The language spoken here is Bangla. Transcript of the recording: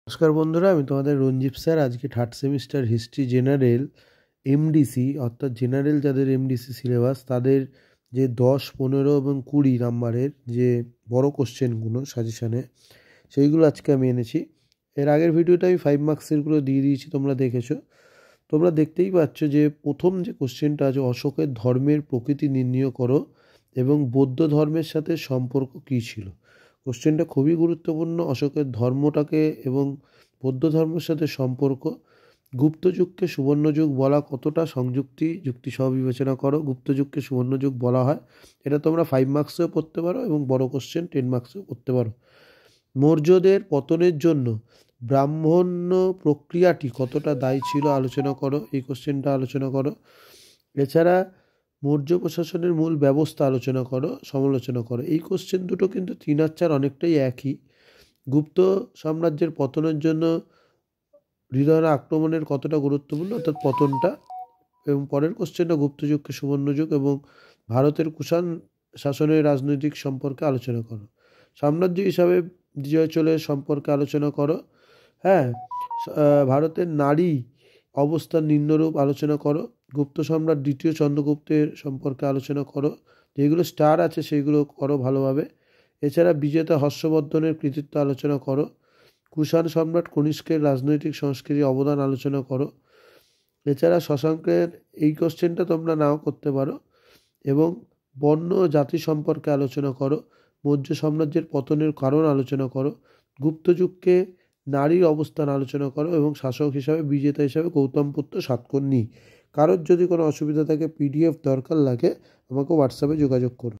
নমস্কার বন্ধুরা, আমি তোমাদের রঞ্জীব স্যার। আজকে third semester history general MDC অর্থাৎ জেনারেল যাদের এমডিসি সিলেবাস তাদের যে 10, 15 এবং 20 নাম্বারের যে বড় কোশ্চেনগুলো সাজেশানে সেইগুলো আজকে আমি এনেছি। এর আগের ভিডিওটা আমি 5 মার্কসেরগুলো দিয়ে দিয়েছি, তোমরা দেখেছো। তোমরা দেখতেই পাচ্ছ যে প্রথম যে কোশ্চেনটা আছে, অশোকের ধর্মের প্রকৃতি নির্ণয় করো এবং বৌদ্ধ ধর্মের সাথে সম্পর্ক কী ছিল। কোশ্চেনটা খুবই গুরুত্বপূর্ণ। অশোকের ধর্মটাকে এবং বৌদ্ধ ধর্মের সাথে সম্পর্ক। গুপ্ত যুগকে সুবর্ণ যুগ বলা কতটা যুক্তি সহ বিবেচনা করো। গুপ্ত যুগকে সুবর্ণ যুগ বলা হয়, এটা তোমরা 5 মার্কসেও পড়তে পারো এবং বড় কোশ্চেন 10 মার্কসেও পড়তে পারো। মৌর্যদের পতনের জন্য ব্রাহ্মণ্য প্রক্রিয়াটি কতটা দায়ী ছিল আলোচনা করো, এই কোশ্চেনটা আলোচনা করো। এছাড়া মৌর্য প্রশাসনের মূল ব্যবস্থা আলোচনা করো, সমালোচনা করো। এই কোশ্চেন দুটো কিন্তু 3 আর 4 অনেকটাই একই। গুপ্ত সাম্রাজ্যের পতনের জন্য হৃদয়ের আক্রমণের কতটা গুরুত্বপূর্ণ, অর্থাৎ পতনটা। এবং পরের কোশ্চেনটা গুপ্তযুগকে সুবর্ণযুগ এবং ভারতের কুষাণ শাসনের রাজনৈতিক সম্পর্কে আলোচনা করো। সাম্রাজ্য হিসাবে বিজয় চোলের সম্পর্কে আলোচনা করো। হ্যাঁ, ভারতের নারী অবস্থার নিম্নরূপ আলোচনা করো। গুপ্ত সম্রাট দ্বিতীয় চন্দ্রগুপ্তের সম্পর্কে আলোচনা করো। যেগুলো স্টার আছে সেইগুলো করো ভালোভাবে। এছাড়া বিজেতা হর্ষবর্ধনের কৃতিত্ব আলোচনা করো। কুষাণ সম্রাট কনিষ্কের রাজনৈতিক সংস্কৃতির অবদান আলোচনা করো। এছাড়া শশাঙ্কের এই কোশ্চেনটা তোমরা নাও করতে পারো। এবং বর্ণ ও জাতি সম্পর্কে আলোচনা করো। মৌর্য সাম্রাজ্যের পতনের কারণ আলোচনা করো। গুপ্তযুগকে নারীর অবস্থান আলোচনা করো এবং শাসক হিসাবে বিজেতা হিসাবে গৌতমপুত্র সাতকর্ণী। কারোর যদি কোনো অসুবিধা থাকে, পিডিএফ দরকার লাগে, আমাকে হোয়াটসঅ্যাপে যোগাযোগ করো।